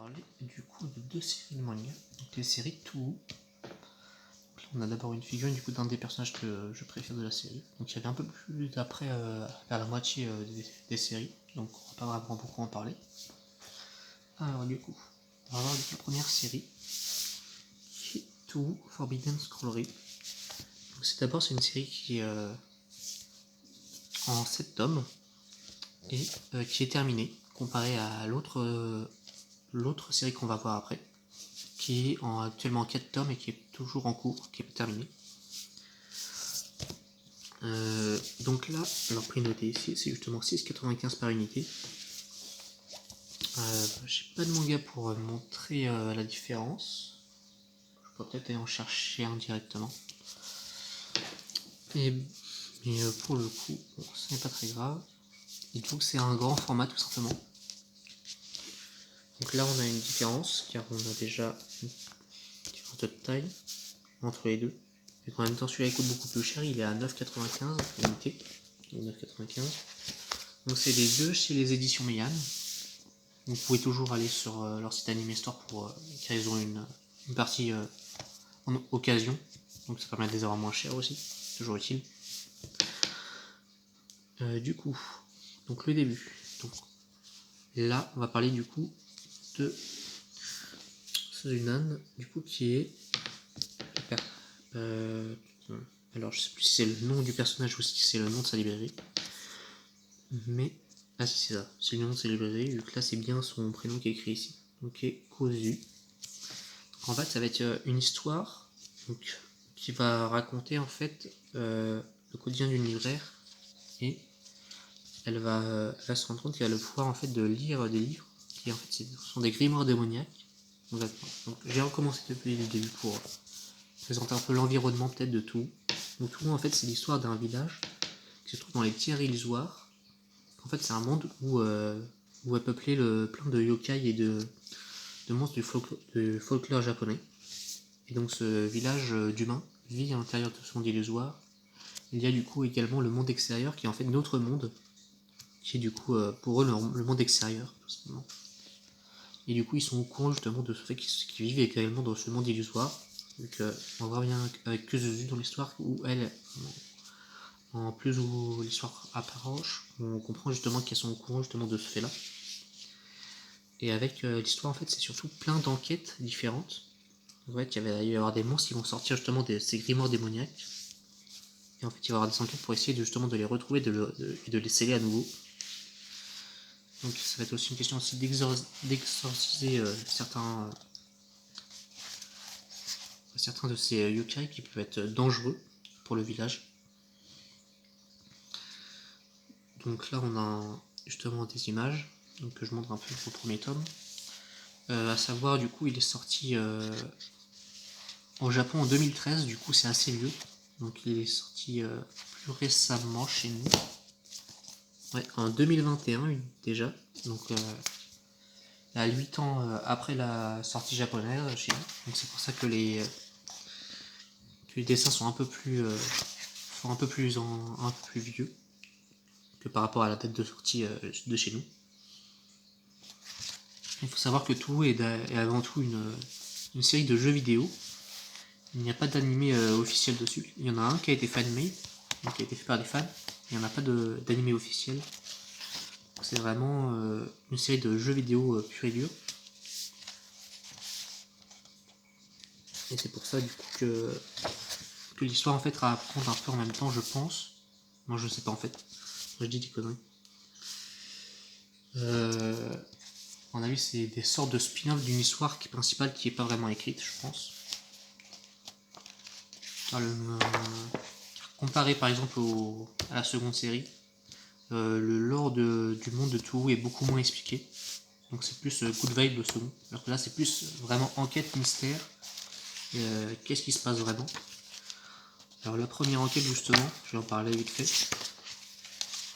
parler du coup de deux séries de manga, donc les séries Touhou. On a d'abord une figurine du coup d'un des personnages que je préfère de la série. Donc il y avait un peu plus d'après vers la moitié des séries, donc on va pas vraiment beaucoup en parler. Alors du coup, on va voir la première série qui est Touhou Forbidden Scrollery. C'est une série qui est en 7 tomes et qui est terminée comparé à l'autre série qu'on va voir après, qui est actuellement en 4 tomes et qui est toujours en cours, qui est terminée. Donc là, leur prix noté ici, c'est justement 6,95 par unité. J'ai pas de manga pour montrer la différence. Je peux peut-être aller en chercher un directement. Mais pour le coup, bon, ce n'est pas très grave. Il faut que c'est un grand format tout simplement. Donc là on a une différence, car on a déjà une différence de taille entre les deux. Et en même temps celui-là il coûte beaucoup plus cher, il est à 9,95 l'unité. 9,95. Donc c'est les deux chez les éditions Meian. Vous pouvez toujours aller sur leur site Anime Store pour car ils ont une partie en occasion. Donc ça permet de les avoir moins cher aussi. Toujours utile. Du coup, donc le début. Donc là, on va parler du coup de Suzunan, du coup qui est alors je sais plus si c'est le nom du personnage ou si c'est le nom de sa librairie, mais ah si c'est ça, c'est le nom de sa librairie, vu que là c'est bien son prénom qui est écrit ici, donc qui est Kozu. Donc, en fait ça va être une histoire donc, qui va raconter en fait le quotidien d'une libraire, et elle va se rendre compte qu'elle a le pouvoir en fait de lire des livres qui en fait ce sont des grimoires démoniaques. Donc j'ai recommencé depuis le début pour présenter un peu l'environnement peut-être de tout. Donc tout en fait c'est l'histoire d'un village qui se trouve dans les tiers illusoires. En fait c'est un monde où est peuplé plein de yokai et de monstres du folklore japonais. Et donc ce village d'humains vit à l'intérieur de ce monde illusoire. Il y a du coup également le monde extérieur qui est en fait notre monde, qui est du coup pour eux le monde extérieur tout simplement. Et du coup ils sont au courant justement de ce fait qu'ils vivent également dans ce monde illusoire. Donc on voit bien avec Kuzuzu dans l'histoire où elle, en plus où l'histoire approche, on comprend justement qu'elles sont au courant justement de ce fait là. Et avec l'histoire en fait c'est surtout plein d'enquêtes différentes. En fait il va y avoir des monstres qui vont sortir justement de ces grimoires démoniaques. Et en fait il va y avoir des enquêtes pour essayer justement de les retrouver et de les sceller à nouveau. Donc ça va être aussi une question aussi d'exorciser certains de ces yokai qui peuvent être dangereux pour le village. Donc là on a justement des images donc, que je montre un peu pour le premier tome. À savoir du coup il est sorti au Japon en 2013, du coup c'est assez vieux. Donc il est sorti plus récemment chez nous. Ouais, en 2021 déjà. Donc à 8 ans après la sortie japonaise chez nous. Donc c'est pour ça que les dessins sont un peu plus vieux que par rapport à la date de sortie de chez nous. Il faut savoir que Touhou est avant tout une série de jeux vidéo. Il n'y a pas d'animé officiel dessus. Il y en a un qui a été fan-made, donc qui a été fait par des fans. Il n'y en a pas d'animé officiel. C'est vraiment une série de jeux vidéo pur et dur. Et c'est pour ça du coup que l'histoire en fait va apprendre un peu en même temps, je pense. Moi je sais pas en fait. Je dis des conneries. À mon avis c'est des sortes de spin-off d'une histoire principale qui est pas vraiment écrite, je pense. Comparé par exemple à la seconde série, le lore du monde de Touhou est beaucoup moins expliqué. Donc c'est plus good vibe le second. Alors que là c'est plus vraiment enquête, mystère. Qu'est-ce qui se passe vraiment? Alors la première enquête justement, je vais en parler vite fait.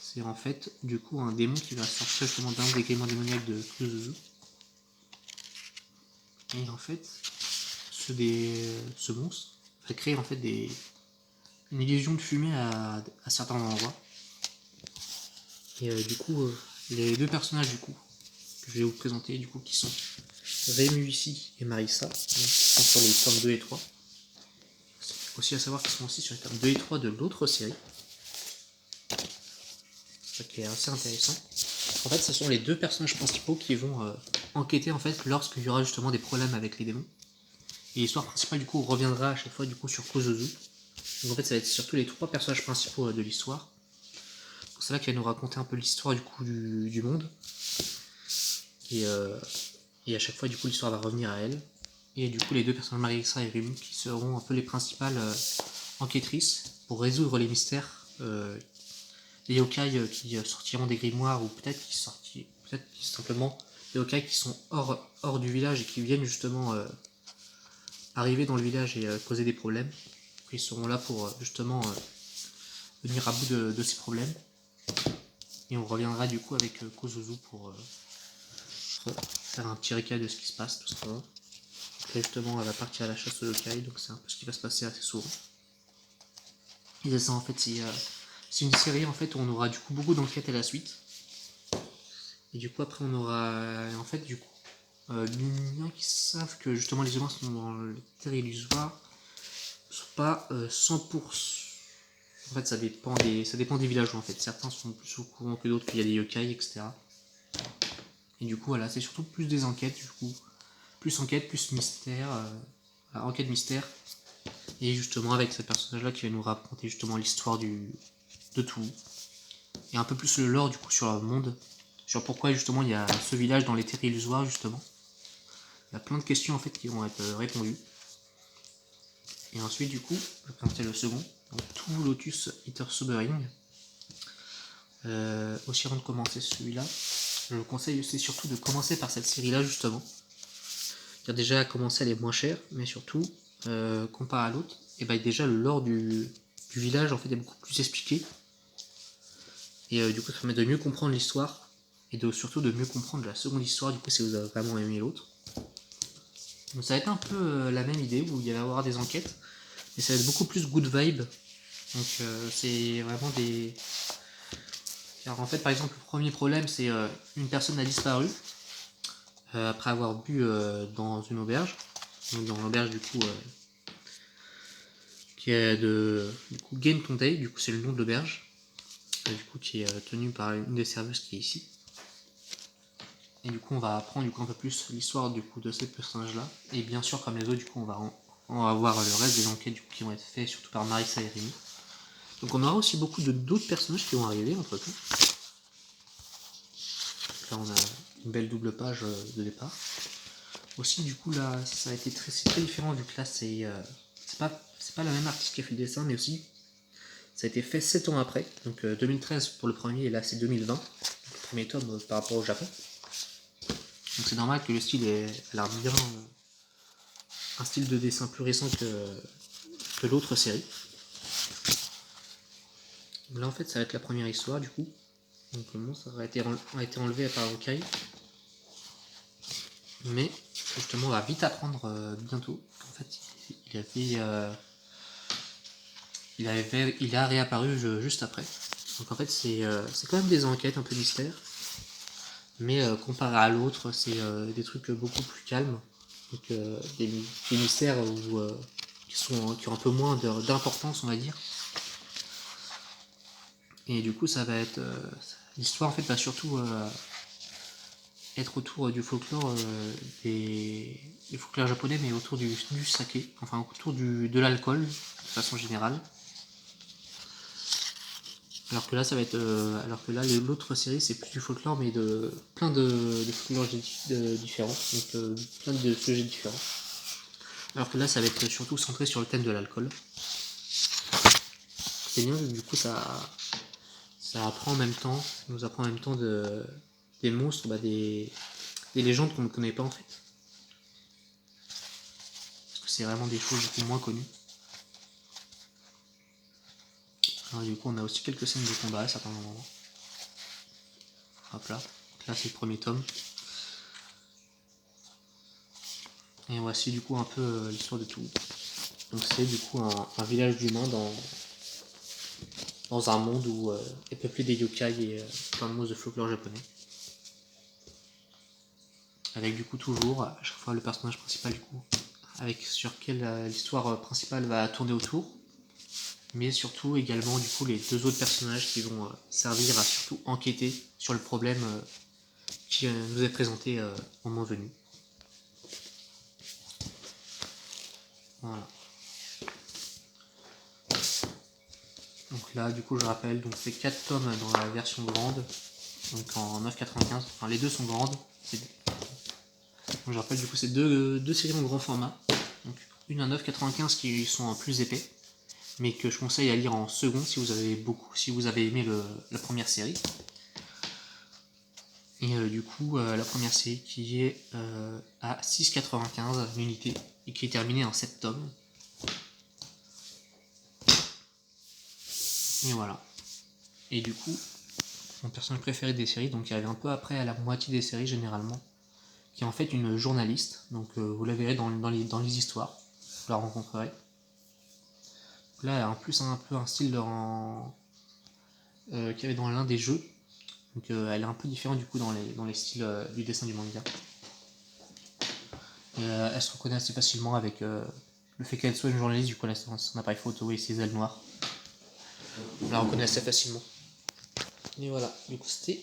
C'est en fait du coup un démon qui va sortir justement d'un des grimoires démoniaques de Kuzuzu. Et en fait, ce monstre va créer en fait une illusion de fumée à certains endroits. Et du coup, les deux personnages du coup que je vais vous présenter du coup qui sont Rému ici et Marissa, donc, qui sont sur les tomes 2 et 3. Aussi à savoir qu'ils sont aussi sur les tomes 2 et 3 de l'autre série. Ça qui est assez intéressant. En fait, ce sont les deux personnages principaux qui vont enquêter en fait lorsqu'il y aura justement des problèmes avec les démons. Et l'histoire principale du coup reviendra à chaque fois du coup sur Kozuzu. Donc en fait, ça va être surtout les trois personnages principaux de l'histoire. C'est là qu'elle va nous raconter un peu l'histoire du coup du monde. Et à chaque fois, du coup, l'histoire va revenir à elle. Et du coup, les deux personnages, Marissa et Rému, qui seront un peu les principales enquêtrices pour résoudre les mystères. Les yokai qui sortiront des grimoires, ou peut-être qui simplement des yokai qui sont hors du village et qui viennent justement arriver dans le village et causer des problèmes. Ils seront là pour justement venir à bout de ces problèmes. Et on reviendra du coup avec Kozuzu pour faire un petit récap de ce qui se passe tout simplement. Donc là justement elle va partir à la chasse aux yokai, donc c'est un peu ce qui va se passer assez souvent. Et c'est ça en fait, c'est une série en fait où on aura du coup beaucoup d'enquêtes à la suite. Et du coup après on aura en fait du coup il y en a qui savent que justement les humains sont dans le terre illusoire, sont pas 100%. En fait ça dépend des villageois en fait. Certains sont plus au courant que d'autres qu'il y a des yokai, etc. Et du coup voilà, c'est surtout plus des enquêtes du coup. Plus enquête, plus mystère, enquête mystère. Et justement avec ce personnage là qui va nous raconter justement l'histoire de tout. Et un peu plus le lore du coup sur le monde. Sur pourquoi justement il y a ce village dans les terres illusoires justement. Il y a plein de questions en fait qui vont être répondues. Et ensuite du coup, je vais présenter le second. Donc tout Lotus Eater Sobering. Aussi avant de commencer celui-là, je vous conseille aussi surtout de commencer par cette série là justement. Car déjà à commencer elle est moins chère, mais surtout comparé à l'autre, et bah déjà le lore du village en fait est beaucoup plus expliqué. Et du coup ça permet de mieux comprendre l'histoire et surtout de mieux comprendre la seconde histoire du coup si vous avez vraiment aimé l'autre. Donc ça va être un peu la même idée où il va y avoir des enquêtes, mais ça va être beaucoup plus good vibe. Donc c'est vraiment des... Car en fait par exemple le premier problème c'est une personne a disparu après avoir bu dans une auberge. Donc dans l'auberge du coup qui est de du coup Gentondei, du coup c'est le nom de l'auberge, du coup qui est tenue par une des serveuses qui est ici. Et du coup on va apprendre du coup un peu plus l'histoire du coup de ces personnages là. Et bien sûr comme les autres du coup on va voir le reste des enquêtes du coup, qui vont être faites surtout par Marissa et Rémi. Donc on aura aussi beaucoup d'autres personnages qui vont arriver entre temps. Là on a une belle double page de départ. Aussi du coup là ça a été c'est très différent vu que là c'est pas la même artiste qui a fait le dessin, mais aussi ça a été fait 7 ans après, donc 2013 pour le premier et là c'est 2020, le premier tome par rapport au Japon. Donc c'est normal que le style ait l'air bien un style de dessin plus récent que l'autre série. Donc là en fait ça va être la première histoire du coup. Donc le monstre a été enlevé par Okai. Mais justement on va vite apprendre bientôt. En fait il a réapparu juste après. Donc en fait c'est quand même des enquêtes un peu mystères. Mais comparé à l'autre, c'est des trucs beaucoup plus calmes. Donc des mystères qui ont un peu moins d'importance, on va dire. Et du coup, ça va être... l'histoire, en fait, va surtout être autour du folklore des folklore japonais, mais autour du saké. Enfin, autour de l'alcool, de façon générale. Alors que là, ça va être... alors que là, l'autre série, c'est plus du folklore, mais de plein de folklore différents. Donc, plein de sujets différents. Alors que là, ça va être surtout centré sur le thème de l'alcool. C'est bien, du coup, ça apprend en même temps, ça nous apprend en même temps des monstres, des légendes qu'on ne connaît pas en fait. Parce que c'est vraiment des choses du coup moins connues. Alors, du coup, on a aussi quelques scènes de combat à certains moments. Hop là. Là, c'est le premier tome. Et voici du coup un peu l'histoire de tout. Donc c'est du coup un village d'humains dans un monde où est peuplé des yokai et plein de monstres de folklore japonais. avec du coup toujours à chaque fois le personnage principal du coup, avec sur quelle l'histoire principale va tourner autour, mais surtout également du coup les deux autres personnages qui vont servir à surtout enquêter sur le problème qui nous est présenté au moment venu. Voilà. Donc là, du coup, je rappelle, donc c'est 4 tomes dans la version grande, donc en 9,95. Enfin, les deux sont grandes. Donc, je rappelle, du coup, c'est deux séries en grand format. Donc, une en 9,95 qui sont en plus épais, mais que je conseille à lire en second si vous avez aimé la première série. Et du coup, la première série qui est à 6,95 l'unité et qui est terminée en 7 tomes. Et voilà. Et du coup, mon personnage préféré des séries, donc il arrive un peu après à la moitié des séries généralement, qui est en fait une journaliste, donc vous la verrez dans les histoires, vous la rencontrerez. Là, elle a en plus un peu un style qu'il y avait dans l'un des jeux, donc elle est un peu différente du coup dans les styles du dessin du manga. Et, elle se reconnaît assez facilement avec le fait qu'elle soit une journaliste, du coup elle a son appareil photo et ses ailes noires. On la reconnaît assez facilement. Et voilà, du coup c'était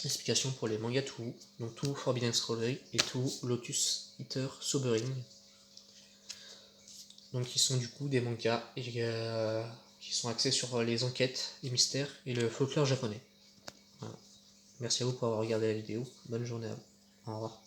explication pour les mangas Touhou, donc Touhou Forbidden Strawberry et Touhou Lotus Eater Sobering. Donc qui sont du coup des mangas qui sont axés sur les enquêtes, les mystères et le folklore japonais. Voilà. Merci à vous pour avoir regardé la vidéo. Bonne journée à vous. Au revoir.